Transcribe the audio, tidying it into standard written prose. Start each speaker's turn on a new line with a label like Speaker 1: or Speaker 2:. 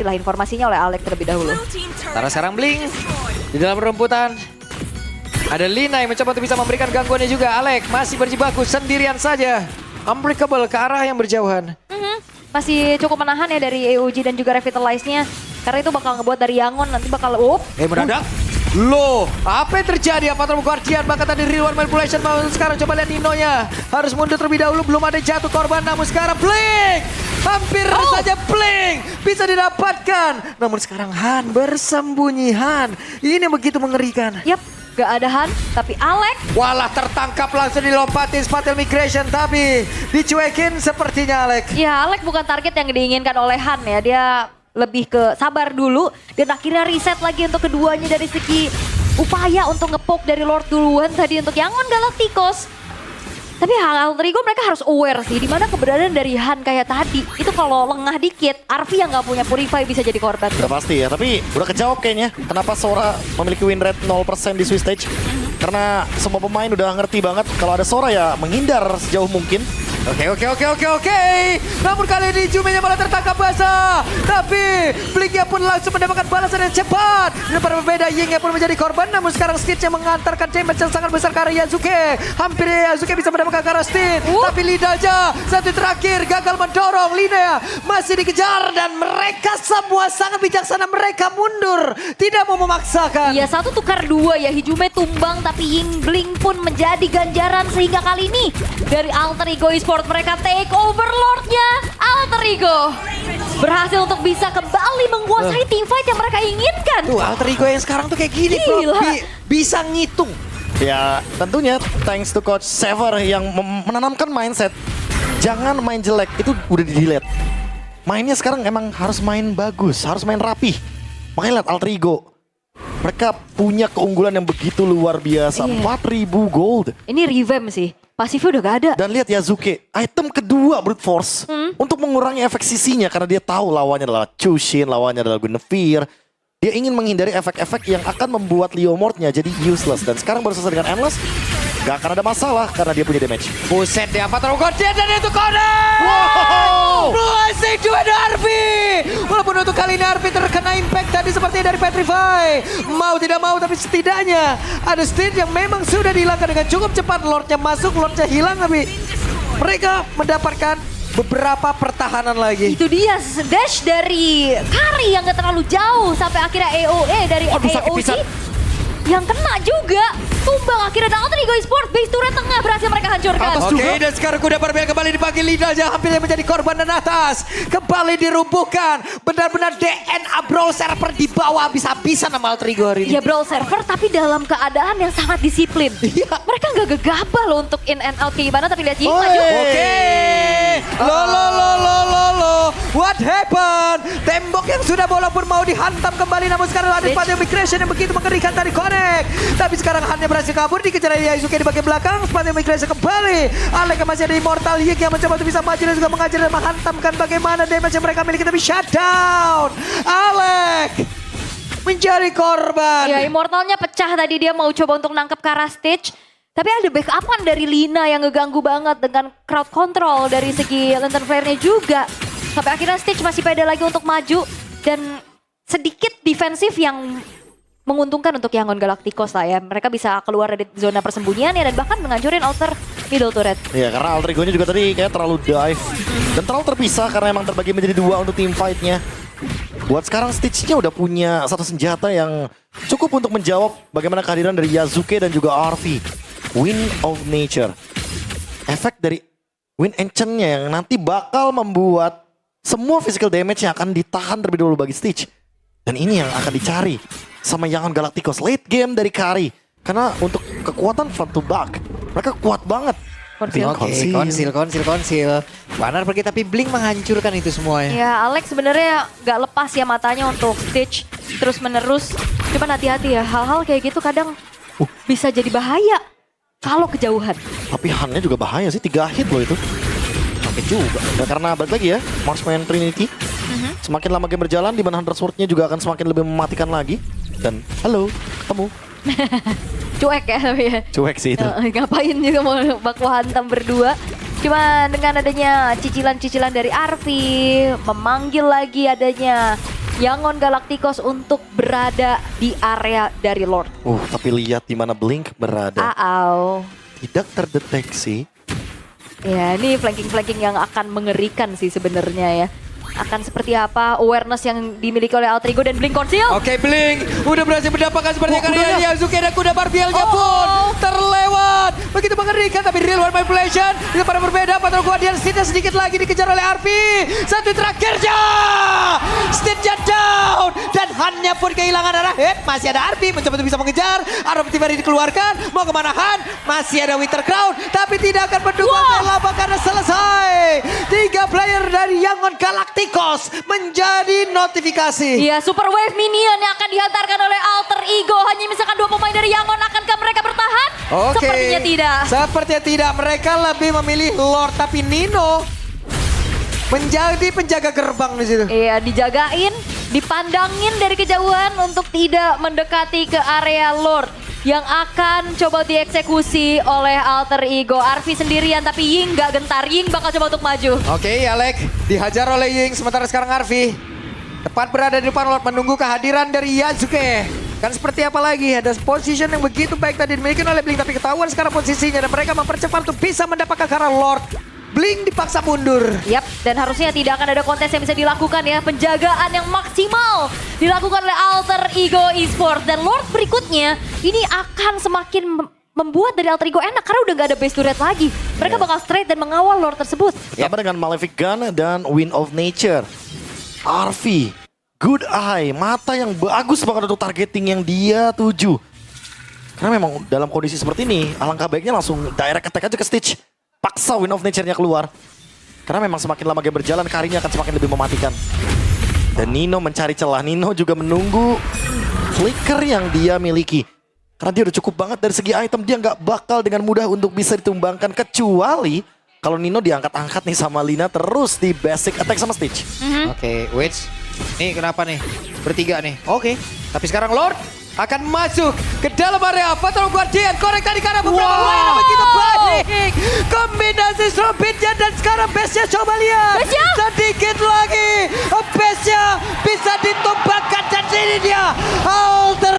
Speaker 1: Lah informasinya oleh Alex terlebih dahulu.
Speaker 2: Karena sekarang Blink di dalam rumputan. Ada Lina yang mencoba untuk bisa memberikan gangguannya juga. Alex masih berjibaku sendirian saja. Unbreakable ke arah yang berjauhan.
Speaker 1: Masih cukup menahan ya dari AOG dan juga Revitalize-nya. Karena itu bakal ngebuat dari Yangon nanti bakal
Speaker 2: Mendadak. Loh, apa yang terjadi? Apa terlalu Guardian? Bahkan tadi Real Manipulation mau sekarang coba lihat Ninonya. Harus mundur terlebih dahulu, belum ada jatuh korban. Namun sekarang Blink! Hampir saja Blink bisa didapatkan. Namun sekarang Han bersembunyi. Han, ini begitu mengerikan.
Speaker 1: Yap, gak ada Han, tapi Alex.
Speaker 2: Walah tertangkap langsung dilompatin Spatial Migration. Tapi dicuekin sepertinya Alex.
Speaker 1: Ya Alex bukan target yang diinginkan oleh Han ya. Dia lebih ke sabar dulu dan akhirnya reset lagi untuk keduanya dari segi upaya untuk ngepoke dari Lord duluan tadi untuk Yangon Galacticos. Tapi hal Alter Ego mereka harus aware sih dimana keberadaan dari Han kayak tadi. Itu kalau lengah dikit, Arfi yang gak punya Purify bisa jadi korban.
Speaker 3: Udah pasti ya, tapi udah kejawab kayaknya. Kenapa Sora memiliki win rate 0% di Swiss Stage? Karena semua pemain udah ngerti banget kalau ada Sora ya menghindar sejauh mungkin.
Speaker 2: Oke. Namun kali ini Jume-nya malah tertangkap basah. Tapi Blink-nya pun langsung mendapatkan balasan yang cepat. Dan berbeda Ying-nya pun menjadi korban. Namun sekarang Stitch yang mengantarkan damage yang sangat besar ke arah Yasuke. Hampir Yasuke bisa mendapatkan ke arah Stitch. Tapi Lina aja satu terakhir gagal mendorong. Lina masih dikejar dan mereka semua sangat bijaksana. Mereka mundur. Tidak mau memaksakan.
Speaker 1: Iya, satu tukar dua ya. Hijume tumbang tapi Ying Blink pun menjadi ganjaran sehingga kali ini dari Alter Ego Esports mereka take over Lordnya. Alter Ego berhasil untuk bisa kembali menguasai teamfight yang mereka inginkan.
Speaker 2: Tuh Alter Ego yang sekarang tuh kayak gini
Speaker 1: Gila.
Speaker 2: bro. Bisa ngitung.
Speaker 3: Ya tentunya thanks to Coach Sever yang menanamkan mindset. Jangan main jelek, itu udah di-delete. Mainnya sekarang emang harus main bagus, harus main rapih. Makanya lihat Alter Ego. Mereka punya keunggulan yang begitu luar biasa.
Speaker 1: Iya.
Speaker 3: 4.000 gold.
Speaker 1: Ini revamp sih. Pasifnya udah gak ada.
Speaker 3: Dan lihat Yasuke, item kedua Brute Force. Untuk mengurangi efek sisinya karena dia tahu lawannya adalah Chushin, lawannya adalah Guinevere. Dia ingin menghindari efek-efek yang akan membuat Leomord-nya jadi useless. Dan sekarang baru selesai dengan Endless, gak akan ada masalah karena dia punya damage.
Speaker 2: Buset deh, apa terlalu Guardian dan itu Connor!
Speaker 3: Wow!
Speaker 2: Blessing dua Arfi! Walaupun untuk kali ini Arfi terkena impact tadi seperti dari Petrify. Mau tidak mau tapi setidaknya ada Stitch yang memang sudah dihilangkan dengan cukup cepat. Lordnya masuk, Lordnya hilang tapi mereka mendapatkan beberapa pertahanan lagi.
Speaker 1: Itu dia dash dari Kari yang gak terlalu jauh sampai akhirnya AOE dari
Speaker 2: sakit
Speaker 1: AOG
Speaker 2: pisan.
Speaker 1: yang kena juga. Tumbang akhirnya dan Alter Ego Esports base turret tengah berhasil mereka hancurkan.
Speaker 2: Oke, dan sekarang kuda berbeda kembali dipanggil Lina aja hampir menjadi korban dan atas. Kembali dirumpuhkan. Benar-benar DNA Brawl Server di bawah habis-habisan sama Alter Ego hari ini.
Speaker 1: Ya Brawl server tapi dalam keadaan yang sangat disiplin.
Speaker 2: Iya.
Speaker 1: Mereka gak gegabah loh untuk in and out kayak gimana tapi lihat Ying
Speaker 3: Oi.
Speaker 1: maju.
Speaker 2: Oke, lo, what happened? Tembok yang sudah walaupun mau dihantam kembali, namun sekarang ada Spatial Migration yang begitu mengerikan tadi connect. Tapi sekarang hanya berhasil kabur, dikejar oleh Yasuke di bagian belakang. Spatial Migration kembali. Alex yang masih ada Immortal Ying yang mencoba untuk bisa maju dan juga mengajar dan menghantamkan bagaimana damage yang mereka miliki, tapi shutdown. Alex menjadi korban.
Speaker 1: Ya Immortalnya pecah tadi dia mau coba untuk nangkep ke arah Stitch. Tapi ada backupan dari Lina yang ngeganggu banget dengan crowd control dari segi lantern flare-nya juga. Sampai akhirnya Stitch masih pede lagi untuk maju dan sedikit defensif yang menguntungkan untuk Yangon Galacticos lah ya. Mereka bisa keluar dari zona persembunyian ya dan bahkan menghancurin outer middle turret.
Speaker 3: Ya karena Alter Ego-nya juga tadi kayak terlalu dive. Dan terlalu terpisah karena emang terbagi menjadi dua untuk team fight-nya. Buat sekarang Stitch-nya udah punya satu senjata yang cukup untuk menjawab bagaimana kehadiran dari Yasuke dan juga Arfi. Wind of Nature. Efek dari Wind Enchant-nya yang nanti bakal membuat semua physical damage yang akan ditahan terlebih dahulu bagi Stitch. Dan ini yang akan dicari sama Yangon Galacticos late game dari Kari. Karena untuk kekuatan front to back, mereka kuat banget.
Speaker 2: Oke, konsil. Banar pergi tapi Blink menghancurkan itu semuanya.
Speaker 1: Ya Alex sebenarnya gak lepas ya matanya untuk Stitch terus menerus. Cuman hati-hati ya, hal-hal kayak gitu kadang bisa jadi bahaya kalau kejauhan.
Speaker 3: Tapi Han-nya juga bahaya sih, 3 hit loh itu. Sakit juga. Ya, karena balik lagi ya, Marksman Trinity. Semakin lama game berjalan, Demon Hunter Sword-nya juga akan semakin lebih mematikan lagi. Dan halo, ketemu.
Speaker 1: Cuek ya tapi ya.
Speaker 3: Cuek sih itu.
Speaker 1: Ngapain juga mau baku hantam berdua. Cuma dengan adanya cicilan-cicilan dari Arfi, memanggil lagi adanya Yangon Galacticos untuk berada di area dari Lord.
Speaker 3: Tapi lihat di mana Blink berada. Tidak terdeteksi.
Speaker 1: Ya, ini flanking-flanking yang akan mengerikan sih sebenarnya ya. Akan seperti apa awareness yang dimiliki oleh Alter Ego dan Blink Conceal.
Speaker 2: Oke, Blink udah berhasil mendapatkan seperti karya Yazuki dan kuda Barbielnya
Speaker 1: Oh.
Speaker 2: pun terlewat. Begitu mengerikan tapi real one manipulation. Dengan pada berbeda, Patrol Guardian Stitch sedikit lagi dikejar oleh Arfi. Satu terakhirnya. Stitch down. Dan hanya pun kehilangan arah. Masih ada Arfi mencoba untuk bisa mengejar. Arrow Tivari dikeluarkan. Mau kemana Han? Masih ada Winter Crown. Tapi tidak akan mendukung lama karena selesai. 3 player dari Yangon Galacticos menjadi notifikasi.
Speaker 1: Iya, Super Wave Minion yang akan dihantarkan oleh Alter Ego. Hanya misalkan 2 pemain dari Yangon, akankah mereka bertahan?
Speaker 2: Oke.
Speaker 1: Sepertinya tidak.
Speaker 2: Sepertinya tidak. Mereka lebih memilih Lord. Tapi Nino menjadi penjaga gerbang di situ.
Speaker 1: Iya, dijagain, dipandangin dari kejauhan untuk tidak mendekati ke area Lord yang akan coba dieksekusi oleh Alter Ego. Arfi sendirian tapi Ying gak gentar. Ying bakal coba untuk maju.
Speaker 2: Oke, Alek dihajar oleh Ying. Sementara sekarang Arfi tepat berada di depan Lord menunggu kehadiran dari Yazuki. Kan seperti apa lagi? Ada position yang begitu baik tadi dimiliki oleh Blink. Tapi ketahuan sekarang posisinya dan mereka mempercepat untuk bisa mendapatkan ke arah Lord. Blink dipaksa mundur.
Speaker 1: Yap, dan harusnya tidak akan ada kontes yang bisa dilakukan ya. Penjagaan yang maksimal dilakukan oleh Alter Ego Esports. Dan Lord berikutnya ini akan semakin membuat dari Alter Ego enak karena udah gak ada base turret lagi. Mereka bakal straight dan mengawal Lord tersebut.
Speaker 3: Sama dengan Malefic Gun dan Wind of Nature. Arfi, good eye, mata yang bagus banget untuk targeting yang dia tuju. Karena memang dalam kondisi seperti ini, alangkah baiknya langsung direct attack aja ke Stitch. Paksa Wind of Nature-nya keluar. Karena memang semakin lama game berjalan, Karinya akan semakin lebih mematikan. Dan Nino mencari celah. Nino juga menunggu flicker yang dia miliki. Karena dia udah cukup banget dari segi item. Dia nggak bakal dengan mudah untuk bisa ditumbangkan. Kecuali kalau Nino diangkat-angkat nih sama Lina terus di basic attack sama Stitch.
Speaker 2: Oke, wait. Nih kenapa nih? Bertiga nih. Oke. Tapi sekarang Lord akan masuk ke dalam area Patrol Guardian. Korek tadi karena beberapa pemain yang begitu baik. Kombinasi strobitnya dan sekarang base-nya coba lihat.
Speaker 1: Base-nya?
Speaker 2: Sedikit lagi. Base-nya bisa ditumbangkan dan ini dia. Alter